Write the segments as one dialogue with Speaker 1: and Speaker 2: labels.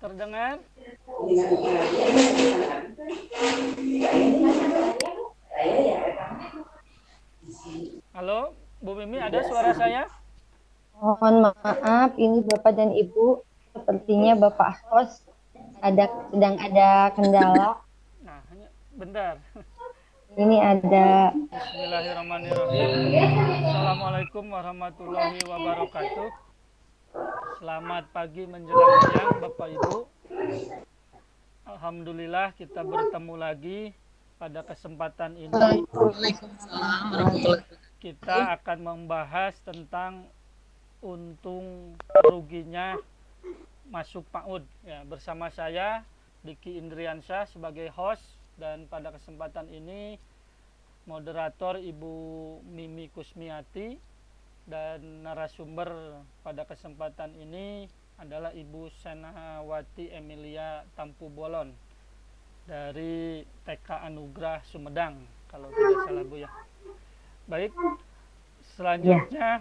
Speaker 1: Terdengar? Halo, Bu Mimi, ada suara saya?
Speaker 2: Mohon maaf, ini Bapak dan Ibu. Sepertinya Bapak host sedang ada kendala.
Speaker 1: Nah, bentar.
Speaker 2: Ini ada.
Speaker 1: Bismillahirrahmanirrahim. Assalamualaikum warahmatullahi wabarakatuh. Selamat pagi menjelang siang, Bapak Ibu. Alhamdulillah kita bertemu lagi pada kesempatan ini.
Speaker 3: Waalaikumsalam warahmatullahi wabarakatuh.
Speaker 1: Kita akan membahas tentang untung ruginya masuk PAUD ya, bersama saya Diki Indriansyah sebagai host, dan pada kesempatan ini moderator Ibu Mimi Kusmiati, dan narasumber pada kesempatan ini adalah Ibu Senawati Emilia Tampu Bolon dari TK Anugrah Sumedang kalau tidak salah Bu ya. Baik, selanjutnya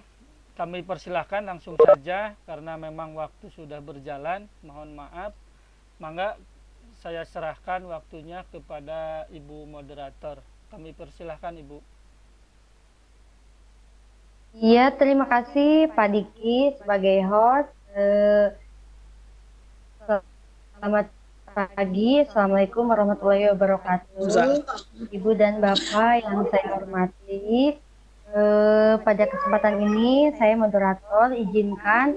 Speaker 1: kami persilahkan langsung saja karena memang waktu sudah berjalan, mohon maaf. Mangga saya serahkan waktunya kepada Ibu moderator. Kami persilahkan Ibu.
Speaker 2: Iya, terima kasih Pak Diki sebagai host. Selamat pagi, Assalamualaikum warahmatullahi wabarakatuh. Ibu dan Bapak yang saya hormati, pada kesempatan ini saya moderator izinkan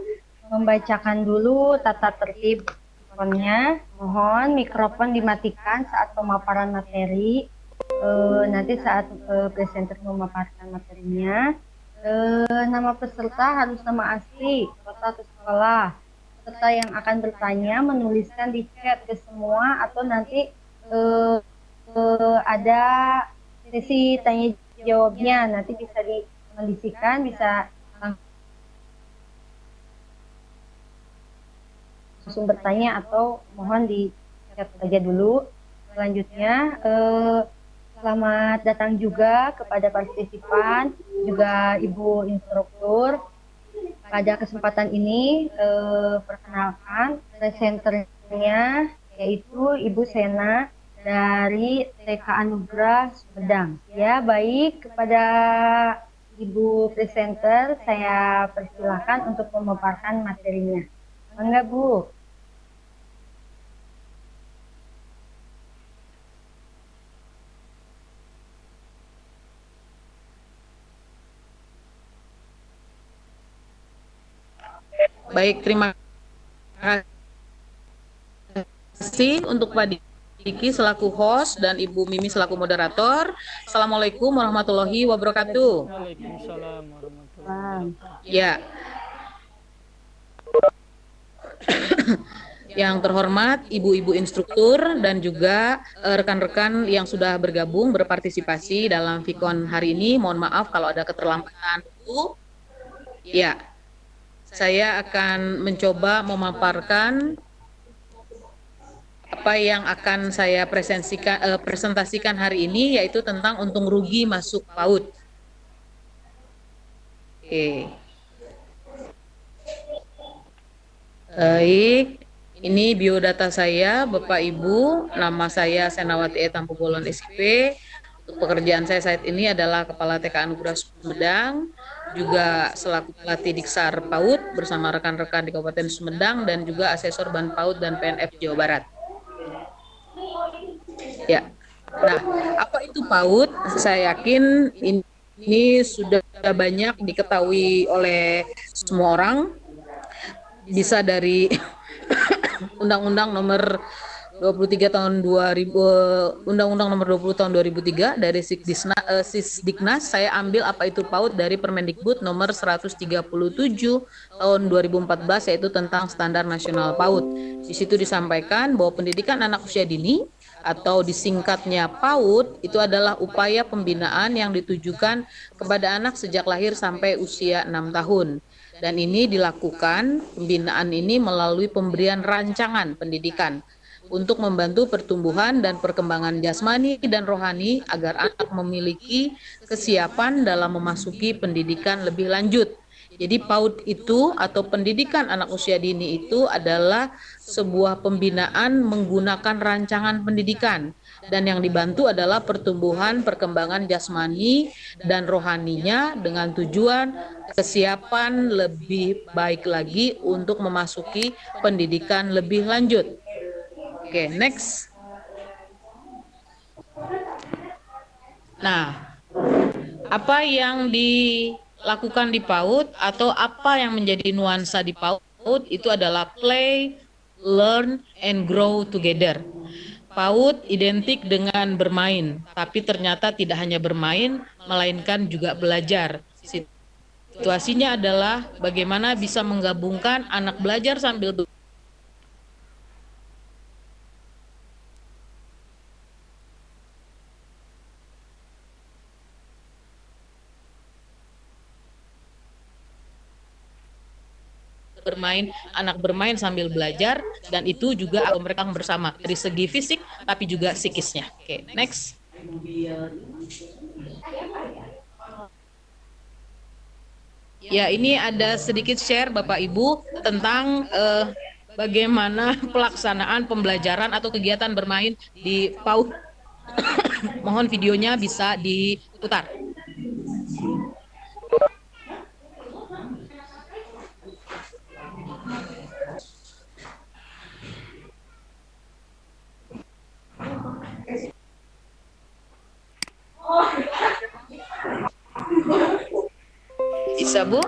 Speaker 2: membacakan dulu tata tertib mikrofonnya. Mohon mikrofon dimatikan saat pemaparan materi. Nanti saat presenter memaparkan materinya, nama peserta harus nama asli, kota atau sekolah. Peserta yang akan bertanya menuliskan di chat ke semua, atau nanti ada sesi tanya jawabnya, nanti bisa dikondisikan, bisa langsung bertanya atau mohon di chat saja dulu. Selanjutnya selamat datang juga kepada partisipan, juga Ibu Instruktur. Pada kesempatan ini perkenalkan presenternya yaitu Ibu Sena dari TK Anugrah Sumedang. Ya, baik, kepada Ibu presenter saya persilakan untuk memaparkan materinya. Mangga Bu.
Speaker 3: Baik, terima kasih untuk Pak Diki selaku host dan Ibu Mimi selaku moderator. Assalamualaikum warahmatullahi wabarakatuh.
Speaker 1: Waalaikumsalam warahmatullahi wabarakatuh.
Speaker 3: Ya. Yang terhormat Ibu-ibu instruktur dan juga rekan-rekan yang sudah bergabung berpartisipasi dalam Vikon hari ini. Mohon maaf kalau ada keterlambatan. Ya. Saya akan mencoba memaparkan apa yang akan saya presentasikan hari ini, yaitu tentang untung rugi masuk PAUD. Oke. Baik, ini biodata saya, Bapak Ibu. Nama saya Senawati Tampu Bolon SIP. Untuk pekerjaan saya saat ini adalah Kepala TK Anugrah Sumedang, juga selaku pelatih Diksar PAUD bersama rekan-rekan di Kabupaten Sumedang, dan juga asesor Ban PAUD dan PNF Jawa Barat. Ya, nah, apa itu PAUD? Saya yakin ini sudah banyak diketahui oleh semua orang. Bisa dari Undang-Undang nomor 23 tahun 2000, Undang-Undang nomor 20 tahun 2003, dari Sisdiknas saya ambil apa itu PAUD dari Permendikbud nomor 137 tahun 2014, yaitu tentang standar nasional PAUD. Di situ disampaikan bahwa pendidikan anak usia dini atau disingkatnya PAUD itu adalah upaya pembinaan yang ditujukan kepada anak sejak lahir sampai usia 6 tahun. Dan ini dilakukan, pembinaan ini melalui pemberian rancangan pendidikan untuk membantu pertumbuhan dan perkembangan jasmani dan rohani agar anak memiliki kesiapan dalam memasuki pendidikan lebih lanjut, Jadi PAUD itu atau pendidikan anak usia dini itu adalah sebuah pembinaan menggunakan rancangan pendidikan, dan yang dibantu adalah pertumbuhan perkembangan jasmani dan rohaninya dengan tujuan kesiapan lebih baik lagi untuk memasuki pendidikan lebih lanjut. Oke, next. Nah, apa yang dilakukan di PAUD atau apa yang menjadi nuansa di PAUD itu adalah play, learn, and grow together. PAUD identik dengan bermain, tapi ternyata tidak hanya bermain, melainkan juga belajar. Situasinya adalah bagaimana bisa menggabungkan anak belajar sambil bermain, anak bermain sambil belajar, dan itu juga mereka bersama dari segi fisik tapi juga psikisnya. Oke, next. Ya, ini ada sedikit share Bapak Ibu tentang bagaimana pelaksanaan pembelajaran atau kegiatan bermain di PAUD. Mohon videonya bisa diputar. Bisa, Bu?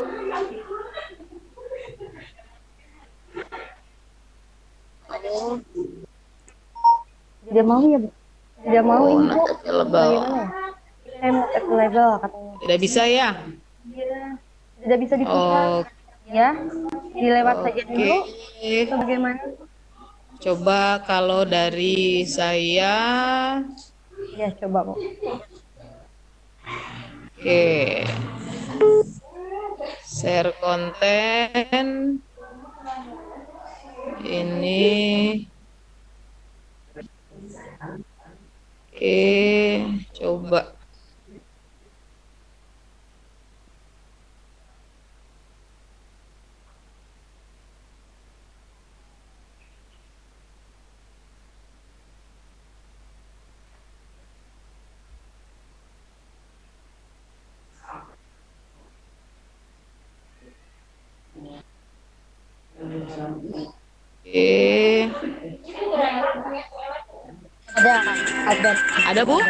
Speaker 2: Tidak mau ya, Bu? Tidak mau ini, Bu.
Speaker 3: Bagaimana
Speaker 2: ya? Saya mau available katanya.
Speaker 3: Tidak bisa ya?
Speaker 2: Iya, tidak bisa diputar. Ya, dilewat saja dulu. Atau bagaimana?
Speaker 3: Coba kalau dari saya.
Speaker 2: Ya, coba, Bu.
Speaker 3: Oke. Share konten. Ini. Oke, coba. Oke. Ada, Bu?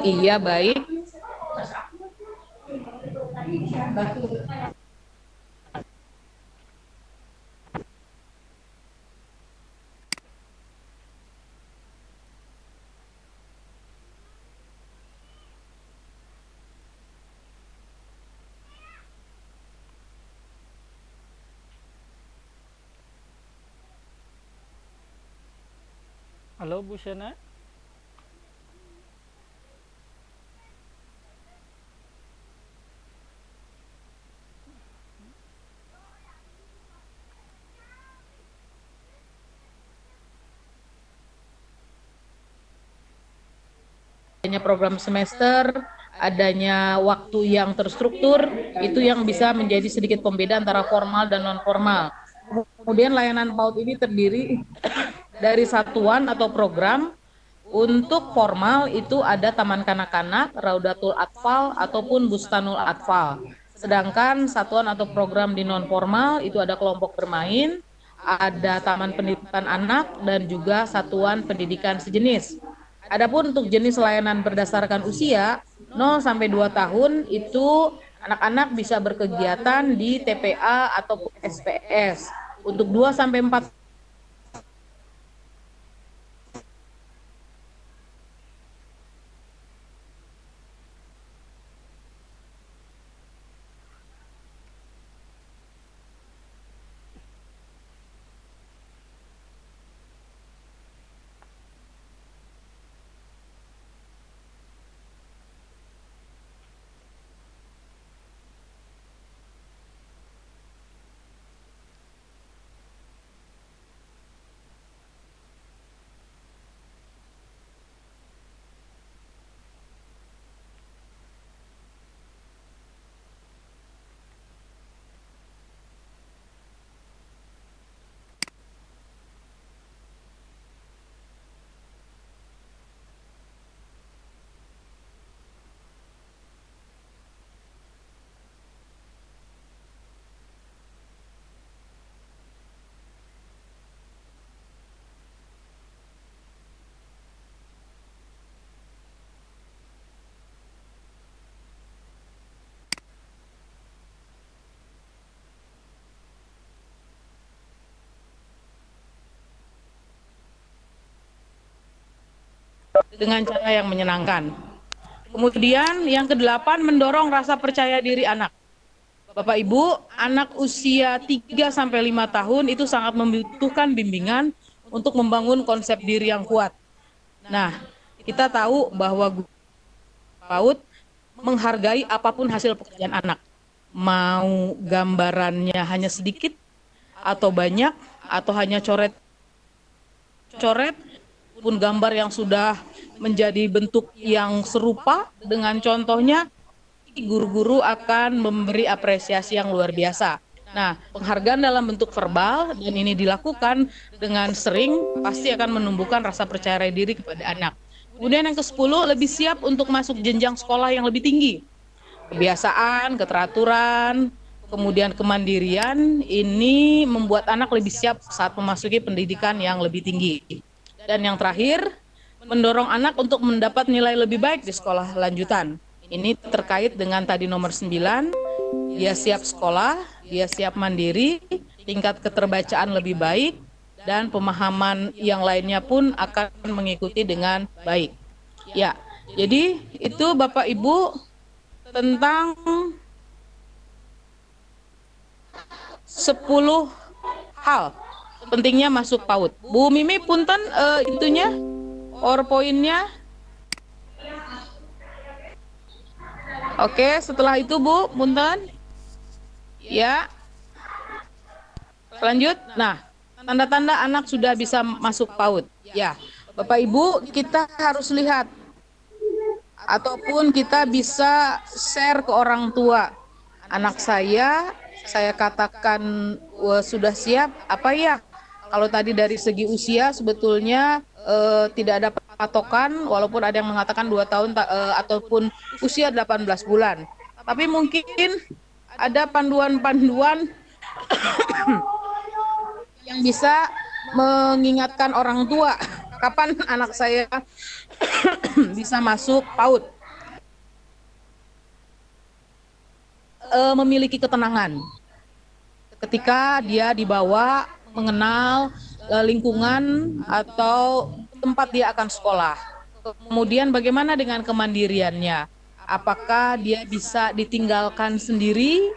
Speaker 3: Iya, baik.
Speaker 1: Halo Bu Sena.
Speaker 3: Adanya program semester, adanya waktu yang terstruktur, itu yang bisa menjadi sedikit pembeda antara formal dan non formal. Kemudian layanan PAUD ini terdiri dari satuan atau program. Untuk formal itu ada Taman Kanak-kanak, Raudatul Atfal ataupun Bustanul Atfal. Sedangkan satuan atau program di non formal itu ada kelompok bermain, ada Taman Pendidikan Anak dan juga satuan pendidikan sejenis. Adapun untuk jenis layanan berdasarkan usia 0 sampai 2 tahun itu anak-anak bisa berkegiatan di TPA ataupun SPS. Untuk 2 sampai 4 dengan cara yang menyenangkan. Kemudian yang kedelapan, mendorong rasa percaya diri anak. Bapak Ibu, anak usia 3 sampai 5 tahun itu sangat membutuhkan bimbingan untuk membangun konsep diri yang kuat. Nah, kita tahu bahwa guru PAUD menghargai apapun hasil pekerjaan anak. Mau gambarannya hanya sedikit atau banyak atau hanya coret-coret pun gambar yang sudah menjadi bentuk yang serupa dengan contohnya, guru-guru akan memberi apresiasi yang luar biasa. Nah, penghargaan dalam bentuk verbal dan ini dilakukan dengan sering pasti akan menumbuhkan rasa percaya diri kepada anak. Kemudian yang ke-10, lebih siap untuk masuk jenjang sekolah yang lebih tinggi. Kebiasaan, keteraturan, kemudian kemandirian ini membuat anak lebih siap saat memasuki pendidikan yang lebih tinggi. Dan yang terakhir, mendorong anak untuk mendapat nilai lebih baik di sekolah lanjutan. Ini terkait dengan tadi nomor 9, dia siap sekolah, dia siap mandiri, tingkat keterbacaan lebih baik, dan pemahaman yang lainnya pun akan mengikuti dengan baik. Ya, jadi itu Bapak Ibu tentang 10 hal pentingnya masuk PAUD. Bu Mimi punten itunya PowerPoint-nya. Oke, setelah itu Bu, punten. Ya. Lanjut. Nah, tanda-tanda anak sudah bisa masuk PAUD. Ya, Bapak Ibu, kita harus lihat ataupun kita bisa share ke orang tua. Anak saya katakan sudah siap, apa ya? Kalau tadi dari segi usia sebetulnya tidak ada patokan, walaupun ada yang mengatakan 2 tahun ataupun usia 18 bulan. Tapi mungkin ada panduan-panduan yang bisa mengingatkan orang tua kapan anak saya bisa masuk PAUD. memiliki ketenangan ketika dia dibawa mengenal lingkungan atau tempat dia akan sekolah. Kemudian bagaimana dengan kemandiriannya? Apakah dia bisa ditinggalkan sendiri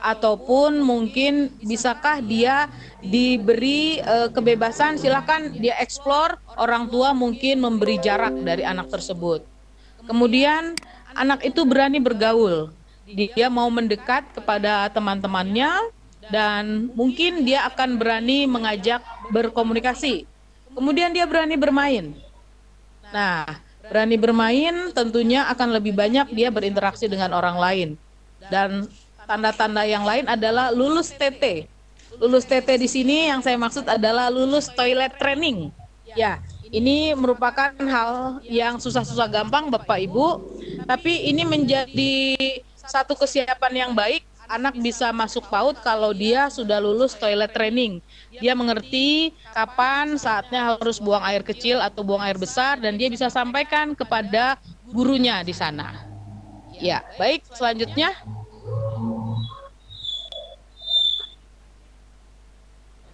Speaker 3: ataupun mungkin bisakah dia diberi kebebasan, silakan dia eksplor, orang tua mungkin memberi jarak dari anak tersebut. Kemudian anak itu berani bergaul, dia mau mendekat kepada teman-temannya dan mungkin dia akan berani mengajak berkomunikasi. Kemudian dia berani bermain. Nah, berani bermain tentunya akan lebih banyak dia berinteraksi dengan orang lain. Dan tanda-tanda yang lain adalah lulus TT. Lulus TT di sini yang saya maksud adalah lulus toilet training. Ya, ini merupakan hal yang susah-susah gampang Bapak Ibu, tapi ini menjadi satu kesiapan yang baik. Anak bisa masuk PAUD kalau dia sudah lulus toilet training. Dia mengerti kapan saatnya harus buang air kecil atau buang air besar dan dia bisa sampaikan kepada gurunya di sana. Ya, baik, selanjutnya.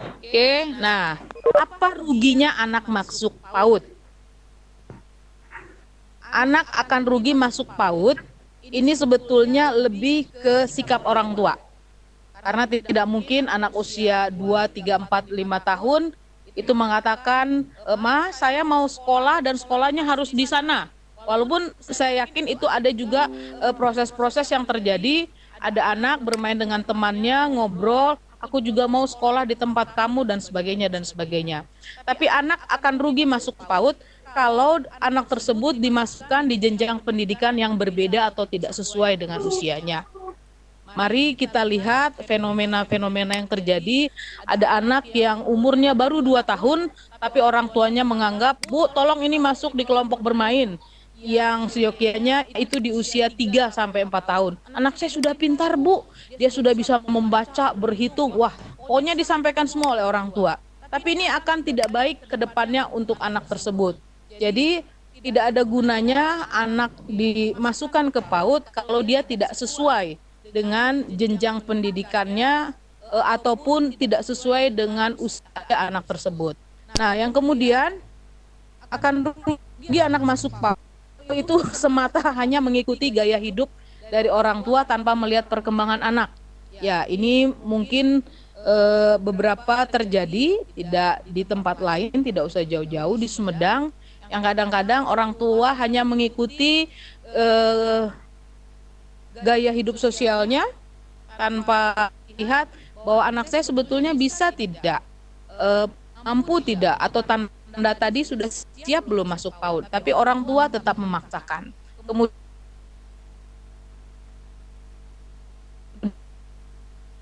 Speaker 3: Oke, nah, apa ruginya anak masuk PAUD? Anak akan rugi masuk PAUD. Ini sebetulnya lebih ke sikap orang tua. Karena tidak mungkin anak usia 2, 3, 4, 5 tahun itu mengatakan, "Ma, saya mau sekolah dan sekolahnya harus di sana." Walaupun saya yakin itu ada juga proses-proses yang terjadi, ada anak bermain dengan temannya, ngobrol, "Aku juga mau sekolah di tempat kamu," dan sebagainya dan sebagainya. Tapi anak akan rugi masuk PAUD kalau anak tersebut dimasukkan di jenjang pendidikan yang berbeda atau tidak sesuai dengan usianya. Mari kita lihat fenomena-fenomena yang terjadi. Ada anak yang umurnya baru 2 tahun, tapi orang tuanya menganggap, "Bu, tolong ini masuk di kelompok bermain." Yang seyogyanya itu di usia 3 sampai 4 tahun. "Anak saya sudah pintar, Bu. Dia sudah bisa membaca, berhitung." Wah, pokoknya disampaikan semua oleh orang tua. Tapi ini akan tidak baik ke depannya untuk anak tersebut. Jadi tidak ada gunanya anak dimasukkan ke PAUD kalau dia tidak sesuai dengan jenjang pendidikannya ataupun tidak sesuai dengan usia anak tersebut. Nah, yang kemudian akan rugi anak masuk PAUD itu semata hanya mengikuti gaya hidup dari orang tua tanpa melihat perkembangan anak. Ya, ini mungkin beberapa terjadi, tidak di tempat lain, tidak usah jauh-jauh, di Sumedang, yang kadang-kadang orang tua hanya mengikuti gaya hidup sosialnya tanpa lihat bahwa anak saya sebetulnya bisa tidak, mampu tidak, atau tanda tadi sudah siap belum masuk PAUD, tapi orang tua tetap memaksakan. Kemudian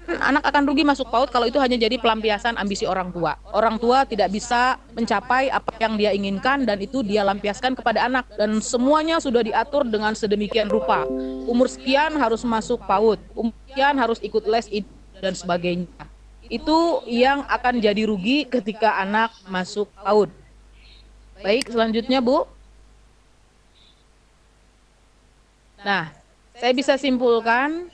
Speaker 3: anak akan rugi masuk PAUD kalau itu hanya jadi pelampiasan ambisi orang tua. Orang tua tidak bisa mencapai apa yang dia inginkan dan itu dia lampiaskan kepada anak. Dan semuanya sudah diatur dengan sedemikian rupa. Umur sekian harus masuk PAUD, umur sekian harus ikut les dan sebagainya. Itu yang akan jadi rugi ketika anak masuk PAUD. Baik, selanjutnya Bu. Nah, saya bisa simpulkan,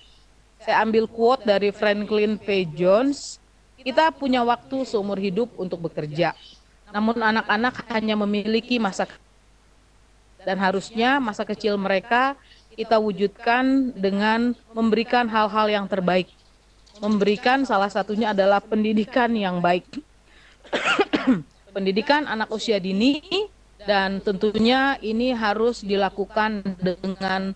Speaker 3: saya ambil quote dari Franklin P. Jones, "Kita punya waktu seumur hidup untuk bekerja. Namun anak-anak hanya memiliki masa dan harusnya masa kecil mereka kita wujudkan dengan memberikan hal-hal yang terbaik. Memberikan salah satunya adalah pendidikan yang baik." Pendidikan anak usia dini, dan tentunya ini harus dilakukan dengan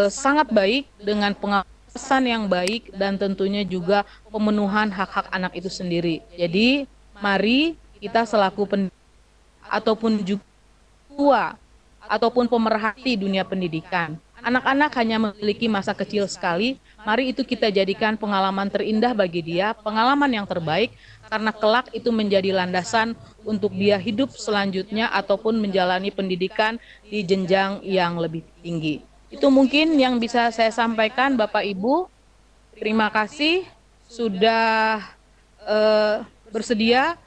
Speaker 3: sangat baik, dengan pengawasan yang baik, dan tentunya juga pemenuhan hak-hak anak itu sendiri. Jadi mari kita selaku ataupun juga tua ataupun pemerhati dunia pendidikan, anak-anak hanya memiliki masa kecil sekali. Mari itu kita jadikan pengalaman terindah bagi dia, pengalaman yang terbaik, karena kelak itu menjadi landasan untuk dia hidup selanjutnya ataupun menjalani pendidikan di jenjang yang lebih tinggi. Itu mungkin yang bisa saya sampaikan Bapak Ibu. Terima kasih sudah bersedia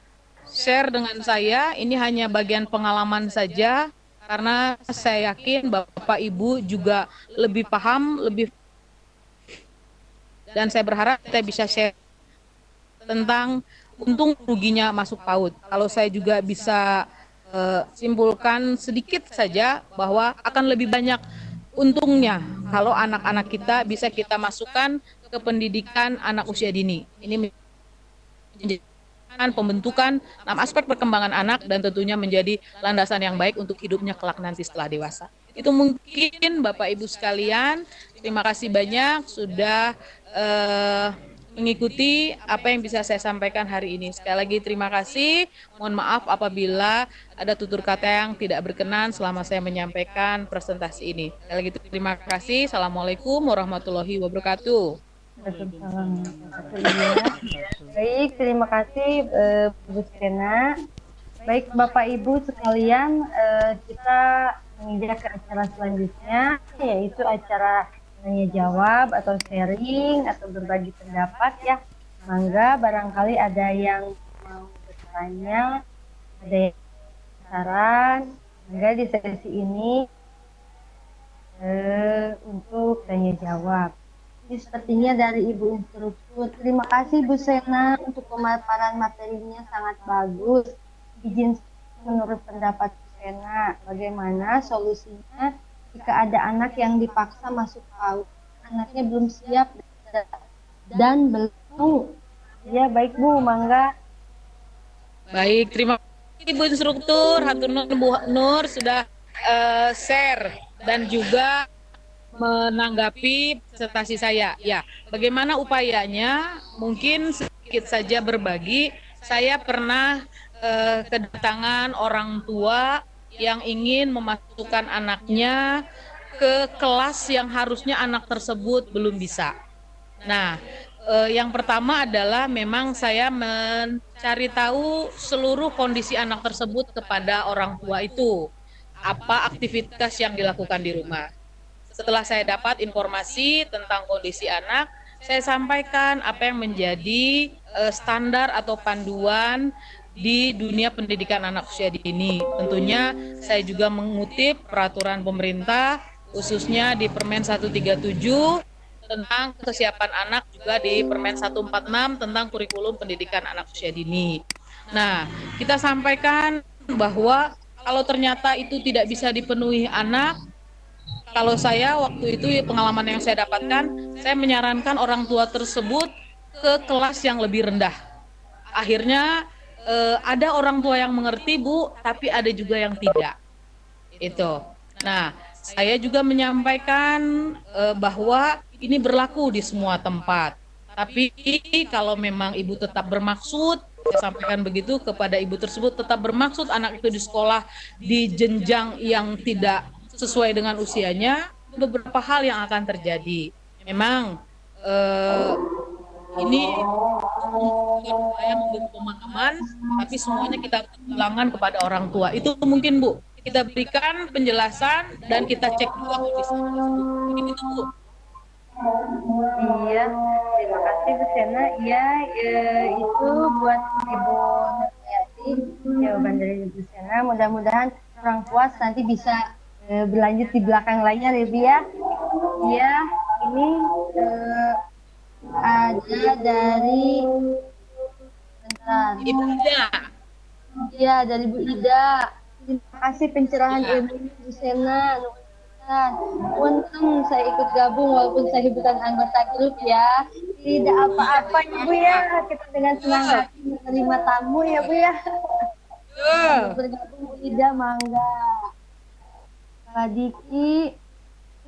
Speaker 3: share dengan saya. Ini hanya bagian pengalaman saja, karena saya yakin Bapak Ibu juga lebih paham, lebih dan saya berharap kita bisa share tentang untung ruginya masuk PAUD. Kalau saya juga bisa simpulkan sedikit saja bahwa akan lebih banyak untungnya kalau anak-anak kita bisa kita masukkan ke pendidikan anak usia dini. Ini menjadi pembentukan 6 aspek perkembangan anak dan tentunya menjadi landasan yang baik untuk hidupnya kelak nanti setelah dewasa. Itu mungkin Bapak Ibu sekalian, terima kasih banyak sudah mengikuti apa yang bisa saya sampaikan hari ini. Sekali lagi terima kasih, mohon maaf apabila ada tutur kata yang tidak berkenan selama saya menyampaikan presentasi ini. Sekali lagi terima kasih, Assalamualaikum warahmatullahi wabarakatuh.
Speaker 2: Waalaikumsalam. Baik, terima kasih Bu Sena. Baik Bapak Ibu sekalian, kita menginjak ke acara selanjutnya, yaitu acara tanya jawab atau sharing atau berbagi pendapat ya. Mangga barangkali ada yang mau bertanya, ada yang saran, mangga di sesi ini untuk tanya jawab. Ini sepertinya dari Ibu Instruktur. Terima kasih Bu Sena untuk pemaparan materinya sangat bagus. Izin menurut pendapat Bu Sena, bagaimana solusinya jika ada anak yang dipaksa masuk PAUD, anaknya belum siap dan belum. Ya baik Bu, mangga.
Speaker 3: Baik, terima kasih Bu Instruktur, hatur nuhun Bu Nur sudah share dan juga menanggapi presentasi saya. Ya, bagaimana upayanya? Mungkin sedikit saja berbagi. Saya pernah kedatangan orang tua yang ingin memasukkan anaknya ke kelas yang harusnya anak tersebut belum bisa. Nah, yang pertama adalah memang saya mencari tahu seluruh kondisi anak tersebut kepada orang tua itu. Apa aktivitas yang dilakukan di rumah. Setelah saya dapat informasi tentang kondisi anak, saya sampaikan apa yang menjadi standar atau panduan di dunia pendidikan anak usia dini. Tentunya saya juga mengutip peraturan pemerintah, khususnya di Permen 137 tentang kesiapan anak, juga di Permen 146 tentang kurikulum pendidikan anak usia dini. Nah, kita sampaikan bahwa kalau ternyata itu tidak bisa dipenuhi anak, kalau saya waktu itu pengalaman yang saya dapatkan, saya menyarankan orang tua tersebut ke kelas yang lebih rendah. Akhirnya ada orang tua yang mengerti Bu, tapi ada juga yang tidak. Itu. Nah, saya juga menyampaikan bahwa ini berlaku di semua tempat. Tapi kalau memang ibu tetap bermaksud, saya sampaikan begitu kepada ibu tersebut, tetap bermaksud anak itu di sekolah di jenjang yang tidak sesuai dengan usianya, beberapa hal yang akan terjadi. Memang ini bukan saya memberi pemahaman, tapi semuanya kita ulangan kepada orang tua. Itu mungkin Bu, kita berikan penjelasan dan kita cek juga kondisinya. Mungkin itu Bu.
Speaker 2: Iya, terima kasih Bu Sena. Iya, itu buat Ibu Nuriyati jawaban dari Ibu Sena. Mudah-mudahan orang puas nanti bisa berlanjut di belakang lainnya ya Bu ya. Iya, ini ada dari
Speaker 3: Ibu Ida.
Speaker 2: Iya, dari Bu Ida. Terima kasih pencerahan ilmu Bu Sena. Untung saya ikut gabung walaupun saya bukan anggota grup ya. Tidak apa-apa ya Bu ya. Kita dengan senang hati menerima tamu ya Bu ya. Bergabung Bu Ida, mangga. Pak Diki.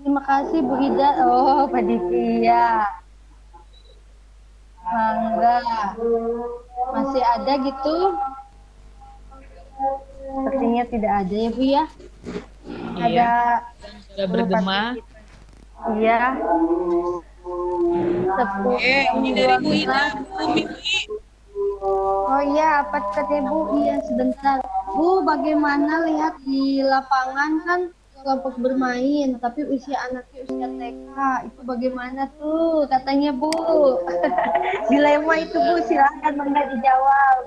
Speaker 2: Terima kasih Bu Ida. Oh, Pak Diki ya. Mangga. Masih ada gitu? Sepertinya tidak ada ya Bu ya. Ada
Speaker 3: sudah bergema.
Speaker 2: Iya.
Speaker 3: Ini dari Bu Ida, Bu Miki.
Speaker 2: Oh iya, apa katanya Bu? Iya, sebentar. Bu, bagaimana lihat di lapangan kan kelompok bermain, tapi usia anaknya usia TK. Itu bagaimana tuh katanya Bu? Dilema itu Bu, silakan mangga dijawab.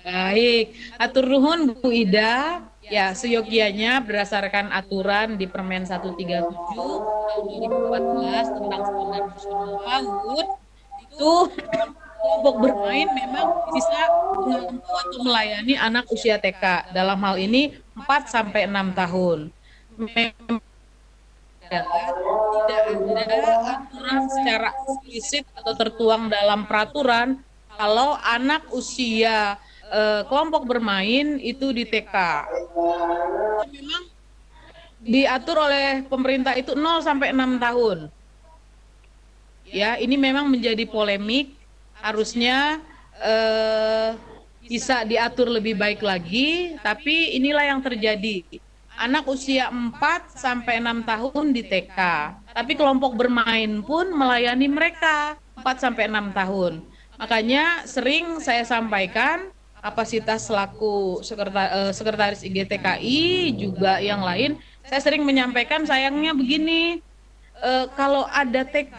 Speaker 3: Baik, atur nuhun Bu Ida. Ya, seyogianya berdasarkan aturan di Permen 137 tahun 2014 tentang standar nasional PAUD, itu kelompok bermain memang bisa mengampu atau melayani anak usia TK. Dalam hal ini 4 sampai 6 tahun. Memang adalah tidak ada aturan secara eksplisit atau tertuang dalam peraturan kalau anak usia kelompok bermain itu di TK. Memang diatur oleh pemerintah itu 0 sampai 6 tahun. Ya, ini memang menjadi polemik. Harusnya bisa diatur lebih baik lagi, tapi inilah yang terjadi. Anak usia 4 sampai 6 tahun di TK, tapi kelompok bermain pun melayani mereka 4 sampai 6 tahun. Makanya sering saya sampaikan kapasitas selaku sekretaris IGTKI juga yang lain, saya sering menyampaikan sayangnya begini, kalau ada TK,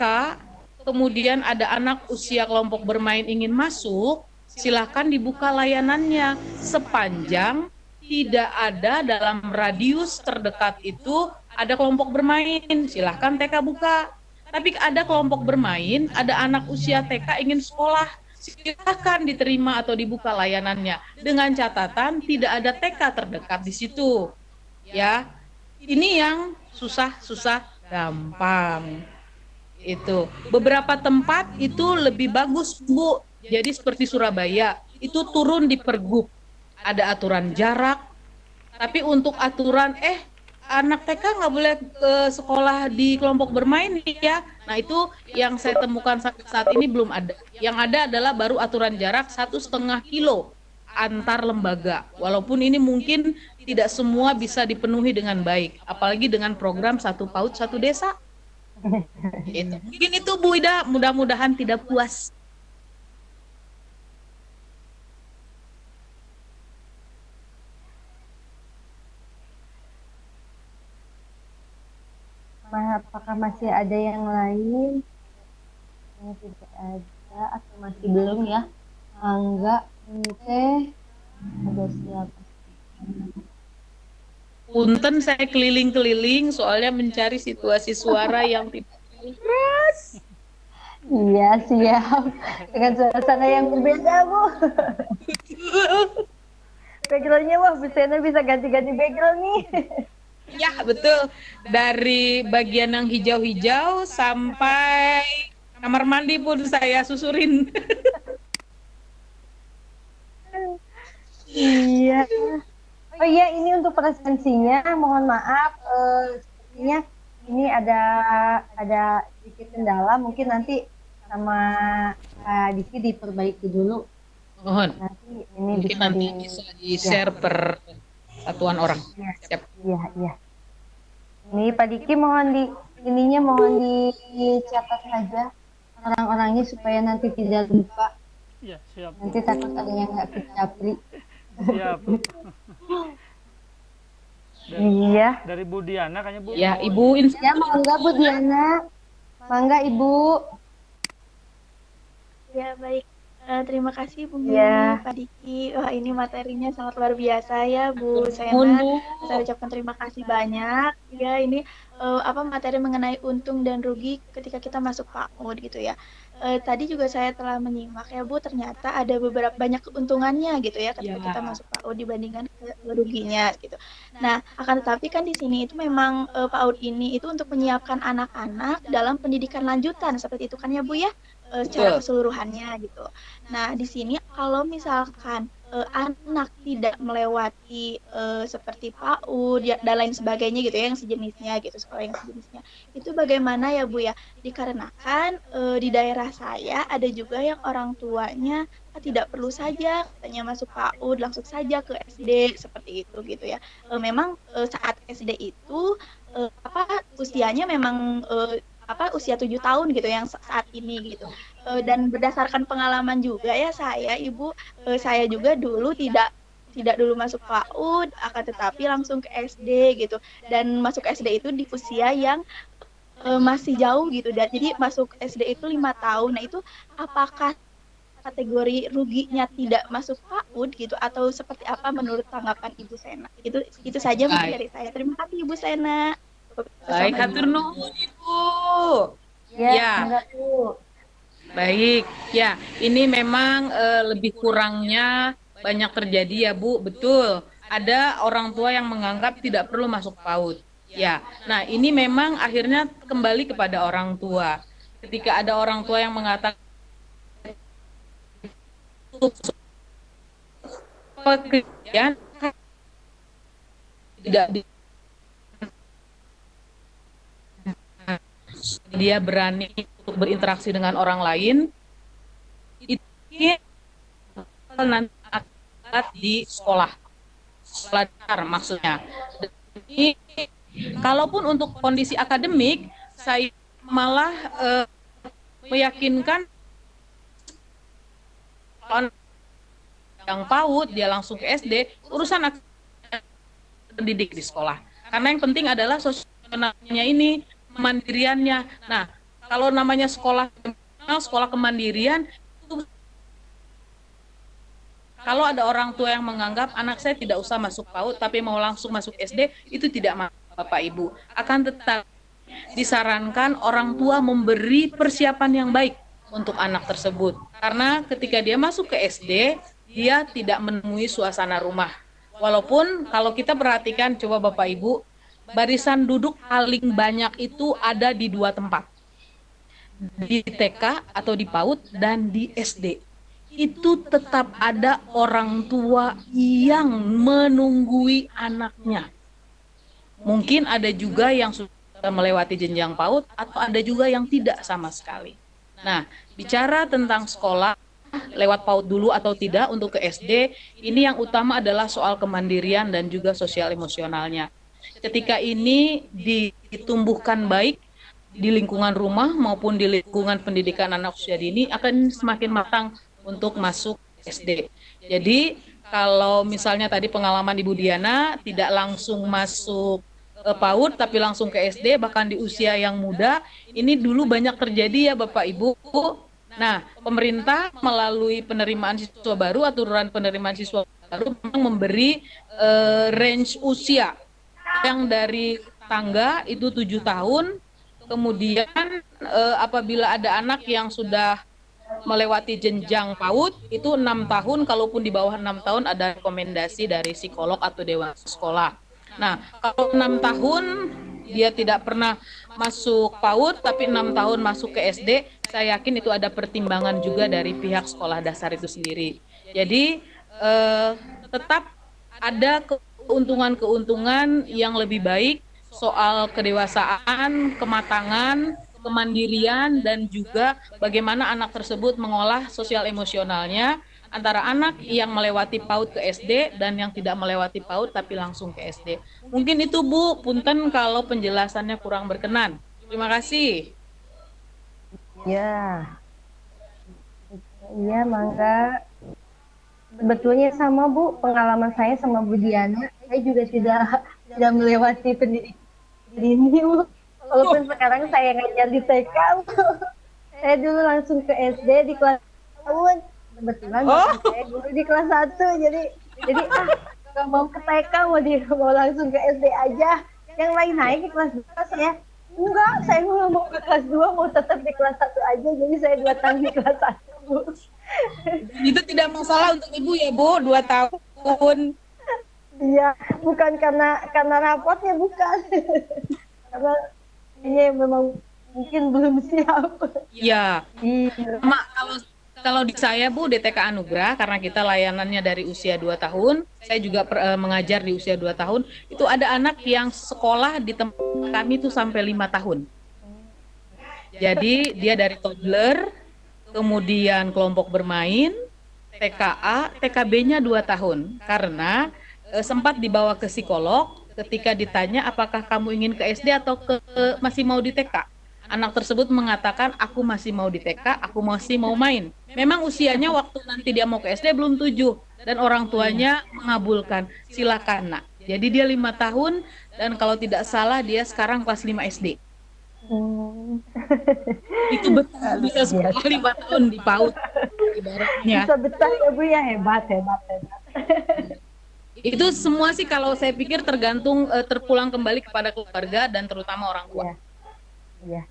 Speaker 3: kemudian ada anak usia kelompok bermain ingin masuk, silahkan dibuka layanannya sepanjang tidak ada dalam radius terdekat itu ada kelompok bermain, silahkan TK buka. Tapi ada kelompok bermain, ada anak usia TK ingin sekolah, silahkan diterima atau dibuka layanannya dengan catatan tidak ada TK terdekat di situ. Ya, ini yang susah gampang. Itu beberapa tempat itu lebih bagus, Bu. Jadi seperti Surabaya itu turun di pergub, ada aturan jarak, tapi untuk aturan anak TK nggak boleh ke sekolah di kelompok bermain ya. Nah itu yang saya temukan saat ini belum ada. Yang ada adalah baru aturan jarak 1,5 kilo antar lembaga. Walaupun ini mungkin tidak semua bisa dipenuhi dengan baik, apalagi dengan program 1 PAUD 1 desa. Mungkin itu Bu Ida, mudah-mudahan tidak puas.
Speaker 2: Apakah masih ada yang lain? Yang tidak ada atau masih belum ya? Enggak, Teh. Ada siapa?
Speaker 3: Punten saya keliling-keliling soalnya mencari situasi suara yang tidak keras.
Speaker 2: Iya, siap. Dengan suasana yang berbeda, Bu. Backgroundnya, wah, Bu Sena bisa ganti-ganti background nih.
Speaker 3: Ya, betul. Dari bagian yang hijau-hijau sampai kamar mandi pun saya susurin.
Speaker 2: Iya. Oh iya, ini untuk presensinya, mohon maaf, sepertinya ini ada sedikit kendala, mungkin nanti sama Kak Diki diperbaiki dulu.
Speaker 3: Mohon.
Speaker 2: Nanti ini
Speaker 3: mungkin nanti bisa di-share per satuan orang.
Speaker 2: Ya.
Speaker 3: Siap.
Speaker 2: Iya. Ini Pak Diki mohon dicatat saja orang-orangnya supaya nanti tidak lupa.
Speaker 1: Ya, siap.
Speaker 2: Nanti takut ada yang nggak kecapri.
Speaker 1: Siap.
Speaker 2: Iya.
Speaker 1: Dari Bu Diana kayaknya Bu.
Speaker 3: Ya, Ibu.
Speaker 2: Ya, mangga Bu Diana. Mangga Ibu.
Speaker 4: Ya, baik. Terima kasih Bu Mimi,
Speaker 2: Ya.
Speaker 4: Pak Diki. Wah, ini materinya sangat luar biasa ya Bu Sena. Saya ucapkan terima kasih banyak. Ya, ini materi mengenai untung dan rugi ketika kita masuk PAUD gitu ya. Tadi juga saya telah menyimak ya Bu, ternyata ada beberapa banyak keuntungannya gitu ya ketika kita masuk PAUD dibandingkan ruginya gitu. Nah, akan tetapi kan di sini itu memang PAUD ini itu untuk menyiapkan anak-anak dalam pendidikan lanjutan seperti itu kan ya Bu ya, secara keseluruhannya gitu. Nah, di sini kalau misalkan anak tidak melewati seperti PAUD dan lain sebagainya gitu ya, yang sejenisnya gitu, sekolah yang sejenisnya, itu bagaimana ya Bu ya? Dikarenakan di daerah saya ada juga yang orang tuanya tidak perlu saja katanya masuk PAUD, langsung saja ke SD seperti itu gitu ya. Memang saat SD itu usianya memang usia 7 tahun gitu yang saat ini gitu. Dan berdasarkan pengalaman juga ya saya saya juga dulu tidak dulu masuk PAUD, akan tetapi langsung ke SD gitu. Dan masuk SD itu di usia yang masih jauh gitu. Dan jadi masuk SD itu 5 tahun. Nah, itu apakah kategori ruginya tidak masuk PAUD gitu, atau seperti apa menurut tanggapan Ibu Sena? Itu saja mungkin dari saya. Terima kasih Ibu Sena.
Speaker 3: Baik, hatur nuhun Ibu.
Speaker 2: Ya,
Speaker 3: Ya.
Speaker 2: enggak, Bu.
Speaker 3: Baik, ya ini memang lebih kurangnya banyak terjadi ya Bu, betul. Ada orang tua yang menganggap tidak perlu masuk PAUD. Ya, nah ini memang akhirnya kembali kepada orang tua. Ketika ada orang tua yang mengatakan pekerjaan tidak dia berani untuk berinteraksi dengan orang lain, itu nanti akan di sekolah dasar maksudnya. Jadi, kalaupun untuk kondisi akademik, saya malah meyakinkan yang PAUD dia langsung ke SD, urusan pendidik di sekolah. Karena yang penting adalah sosialnya ini, kemandiriannya. Nah, kalau namanya sekolah kemandirian, kalau ada orang tua yang menganggap anak saya tidak usah masuk PAUD tapi mau langsung masuk SD, itu tidak Bapak Ibu. Akan tetapi disarankan orang tua memberi persiapan yang baik untuk anak tersebut. Karena ketika dia masuk ke SD, dia tidak menemui suasana rumah. Walaupun kalau kita perhatikan, coba Bapak Ibu, barisan duduk paling banyak itu ada di 2 tempat. Di TK atau di PAUD dan di SD. Itu tetap ada orang tua yang menunggui anaknya. Mungkin ada juga yang sudah melewati jenjang PAUD atau ada juga yang tidak sama sekali. Nah, bicara tentang sekolah, lewat PAUD dulu atau tidak untuk ke SD, ini yang utama adalah soal kemandirian dan juga sosial emosionalnya. Ketika ini ditumbuhkan baik di lingkungan rumah maupun di lingkungan pendidikan anak usia dini, akan semakin matang untuk masuk SD. Jadi kalau misalnya tadi pengalaman Ibu Diana tidak langsung masuk PAUD tapi langsung ke SD bahkan di usia yang muda, ini dulu banyak terjadi ya Bapak Ibu. Nah, pemerintah melalui penerimaan siswa baru, aturan penerimaan siswa baru memang memberi range usia yang dari tangga itu 7 tahun, kemudian apabila ada anak yang sudah melewati jenjang PAUD itu 6 tahun, kalaupun di bawah 6 tahun ada rekomendasi dari psikolog atau dewan sekolah. Nah, kalau 6 tahun dia tidak pernah masuk PAUD tapi 6 tahun masuk ke SD, saya yakin itu ada pertimbangan juga dari pihak sekolah dasar itu sendiri. Jadi tetap ada keuntungan-keuntungan yang lebih baik soal kedewasaan, kematangan, kemandirian, dan juga bagaimana anak tersebut mengolah sosial emosionalnya antara anak yang melewati PAUD ke SD dan yang tidak melewati PAUD tapi langsung ke SD. Mungkin itu Bu, punten kalau penjelasannya kurang berkenan. Terima kasih.
Speaker 2: Ya. Iya, mangga. Sebetulnya sama Bu, pengalaman saya sama Bu Diana, saya juga tidak melewati pendidikan ini Bu. Walaupun sekarang saya ngajar di TK, saya dulu langsung ke SD di kelas tahun. Kebetulan saya dulu di kelas 1, jadi nggak mau ke TK, mau langsung ke SD aja. Yang lain naik ke kelas 2, saya enggak, saya nggak mau ke kelas 2, mau tetap di kelas 1 aja. Jadi saya 2 tahun di kelas 1, Bu.
Speaker 3: Itu tidak masalah untuk Ibu ya Bu, 2 tahun.
Speaker 2: Iya, bukan karena rapotnya, bukan. Karena ini memang mungkin belum siap.
Speaker 3: Iya.
Speaker 2: Iya.
Speaker 3: Kalau di saya Bu, DTK Anugerah, karena kita layanannya dari usia 2 tahun, saya juga mengajar di usia 2 tahun, itu ada anak yang sekolah di tempat kami itu sampai 5 tahun. Jadi dia dari toddler, kemudian kelompok bermain, TKA, TKB-nya 2 tahun. Karena sempat dibawa ke psikolog, ketika ditanya apakah kamu ingin ke SD atau masih mau di TK. Anak tersebut mengatakan, aku masih mau di TK, aku masih mau main. Memang usianya waktu nanti dia mau ke SD belum 7. Dan orang tuanya mengabulkan, silakan nak. Jadi dia 5 tahun, dan kalau tidak salah dia sekarang kelas 5 SD.
Speaker 2: Hmm.
Speaker 3: Itu betul bisa sekolah 5 tahun di PAUD ibaratnya.
Speaker 2: Bisa betah ya Bu ya, hebat.
Speaker 3: Itu semua sih kalau saya pikir tergantung terpulang kembali kepada keluarga dan terutama orang tua.
Speaker 2: Iya,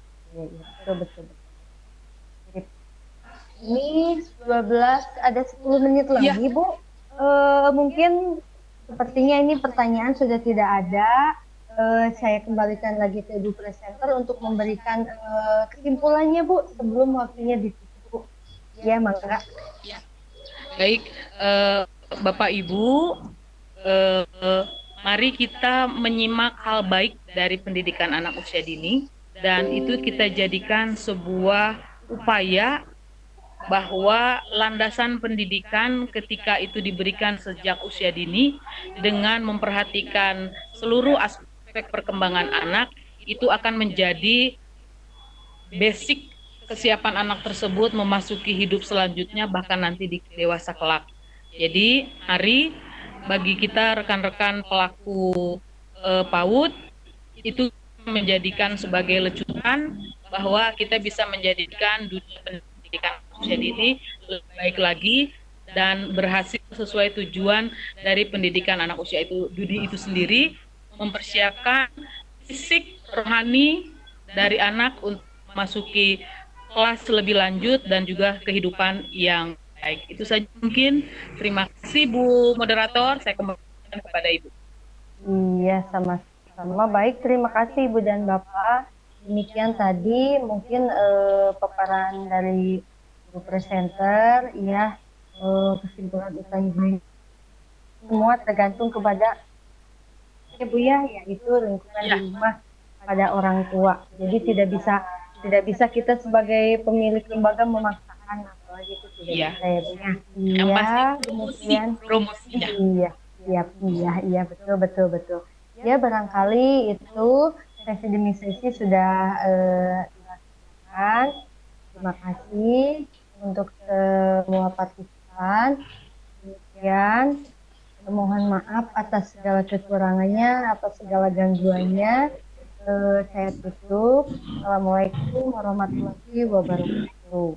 Speaker 2: betul. Ini 12, ada 10 menit lagi
Speaker 3: Iya.
Speaker 2: Bu. Mungkin sepertinya ini pertanyaan sudah tidak ada. Saya kembalikan lagi ke Ibu Presenter untuk memberikan kesimpulannya Bu sebelum waktunya ditutup. Ya, mangga.
Speaker 3: Baik, Bapak Ibu, mari kita menyimak hal baik dari pendidikan anak usia dini dan itu kita jadikan sebuah upaya bahwa landasan pendidikan ketika itu diberikan sejak usia dini dengan memperhatikan seluruh aspek perkembangan anak itu akan menjadi basic kesiapan anak tersebut memasuki hidup selanjutnya bahkan nanti di dewasa kelak. Jadi mari bagi kita rekan-rekan pelaku PAUD itu menjadikan sebagai lecutan bahwa kita bisa menjadikan dunia pendidikan usia dini lebih baik lagi dan berhasil sesuai tujuan dari pendidikan anak usia itu dini itu sendiri, mempersiapkan fisik rohani dari anak untuk memasuki kelas lebih lanjut dan juga kehidupan yang baik. Itu saja mungkin. Terima kasih Bu Moderator. Saya kembalikan kepada Ibu.
Speaker 2: Iya, sama-sama. Baik, terima kasih Ibu dan Bapak. Demikian tadi mungkin paparan dari Ibu Presenter. Ya, kesimpulan utama semua tergantung kepada Ibu ya, yaitu lingkungan di rumah pada orang tua. Jadi tidak bisa kita sebagai pemilik lembaga memaksakan, apalagi itu tidak bisa ya Bu ya. Iya, demikian.
Speaker 3: Promosinya.
Speaker 2: Iya, betul. Ya, barangkali itu sesi demi sesi sudah dilakukan. Terima kasih untuk semua partisipan. Demikian, mohon maaf atas segala kekurangannya, atas segala gangguannya. Saya tutup. Assalamualaikum warahmatullahi wabarakatuh.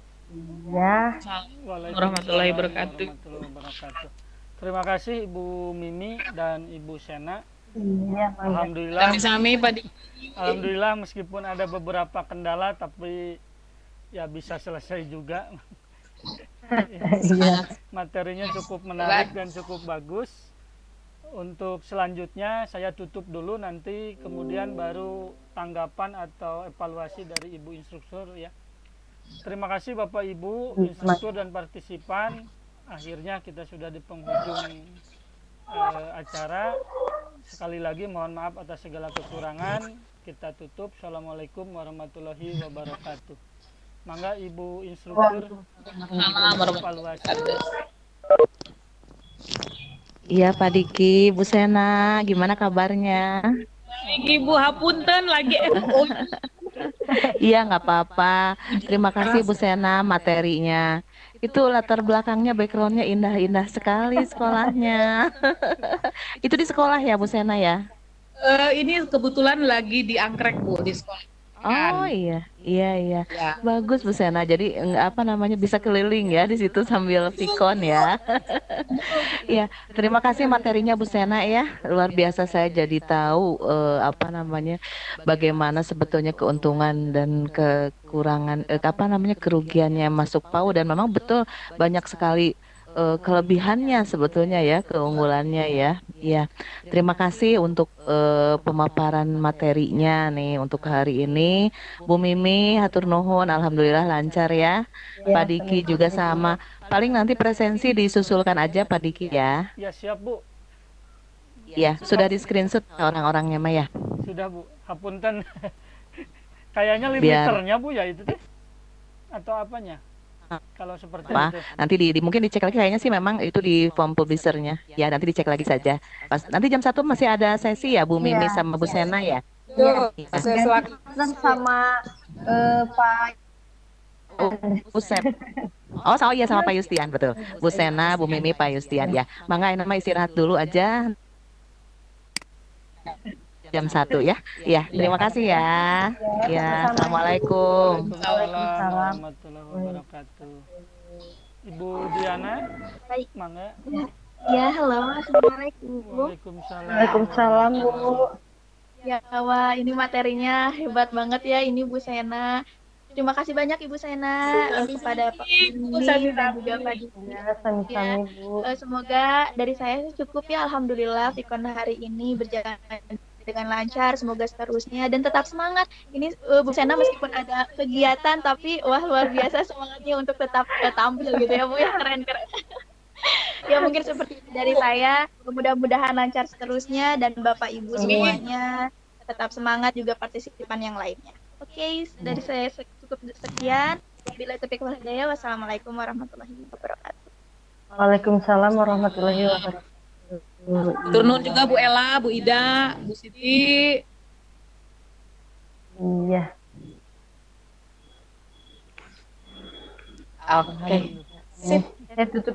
Speaker 2: Ya.
Speaker 3: Warahmatullahi wabarakatuh.
Speaker 1: Terima kasih Ibu Mimi dan Ibu Sena.
Speaker 2: Iya,
Speaker 1: Alhamdulillah.
Speaker 3: Sami-sami Pak Diki.
Speaker 1: Alhamdulillah meskipun ada beberapa kendala tapi ya bisa selesai juga. Materinya cukup menarik dan cukup bagus. Untuk selanjutnya saya tutup dulu, nanti kemudian baru tanggapan atau evaluasi dari Ibu Instruktur ya. Terima kasih Bapak Ibu Instruktur dan partisipan. Akhirnya kita sudah di penghujung acara. Sekali lagi mohon maaf atas segala kekurangan. Kita tutup. Assalamualaikum warahmatullahi wabarakatuh. Mangga Ibu Instruktur evaluasi.
Speaker 5: Iya Pak Diki, Bu Sena, gimana kabarnya?
Speaker 3: Ibu hapunten lagi.
Speaker 5: Iya nggak apa-apa. Terima kasih Bu Sena materinya. Itu latar belakangnya, backgroundnya indah-indah sekali sekolahnya. Itu di sekolah ya Bu Sena ya?
Speaker 3: Ini kebetulan lagi di angkrek Bu di sekolah.
Speaker 5: Oh iya. Bagus Bu Sena. Jadi bisa keliling ya di situ sambil vikon ya. Ya, terima kasih materinya Bu Sena ya. Luar biasa, saya jadi tahu bagaimana sebetulnya keuntungan dan kekurangan kerugiannya masuk PAUD, dan memang betul banyak sekali kelebihannya sebetulnya ya, keunggulannya ya. Ya, terima kasih untuk pemaparan materinya nih untuk hari ini. Bu Mimi, hatur nuhun, alhamdulillah lancar ya. Pak Diki juga sama. Paling nanti presensi disusulkan aja Pak Diki ya.
Speaker 1: Ya siap Bu.
Speaker 5: Ya, sudah di screenshot orang-orangnya mah ya.
Speaker 1: Sudah Bu, hapunten. Kayaknya limiternya Bu ya itu teh. Atau apanya? Kalau seperti itu.
Speaker 5: Nanti mungkin dicek lagi, kayaknya sih memang itu di form publishernya. Ya, nanti dicek lagi saja. Pas nanti jam 1 masih ada sesi ya Bu Mimi sama Bu Sena ya.
Speaker 2: Iya. Sama Pak
Speaker 5: Bu Sena. Oh iya sama Pak Yustian, betul. Bu Sena, Bu Mimi, Pak Yustian ya. Mangga nama istirahat dulu aja. jam 1 ya. Ya, terima kasih ya. Ya, assalamualaikum.
Speaker 1: Waalaikumsalam warahmatullahi wabarakatuh. Ibu Diana,
Speaker 4: Baik.
Speaker 1: mangga.
Speaker 4: Ya, halo, assalamualaikum.
Speaker 1: Waalaikumsalam.
Speaker 2: Waalaikumsalam Bu.
Speaker 4: Ya, wah, ini materinya hebat banget ya, ini Bu Sena. Terima kasih banyak Ibu Sena kepada Pak Bini dan juga Pak Diki.
Speaker 2: Ya, sami-sami Bu.
Speaker 4: Semoga dari saya cukup ya, alhamdulillah Vikon hari ini berjalan dengan lancar, semoga seterusnya dan tetap semangat. Ini Bu Sena meskipun ada kegiatan tapi wah luar biasa semangatnya untuk tetap tampil gitu ya Bu ya, keren-keren. Ya mungkin seperti itu dari saya, mudah-mudahan lancar seterusnya dan Bapak Ibu semuanya tetap semangat, juga partisipan yang lainnya. Oke, dari saya cukup sekian. Bila taufiq wal hidayah, wassalamualaikum warahmatullahi wabarakatuh.
Speaker 2: Waalaikumsalam warahmatullahi wabarakatuh.
Speaker 3: Turun juga Bu Ella, Bu Ida, Bu Siti.
Speaker 2: Iya.
Speaker 3: Oke. Sip.
Speaker 2: Saya tutup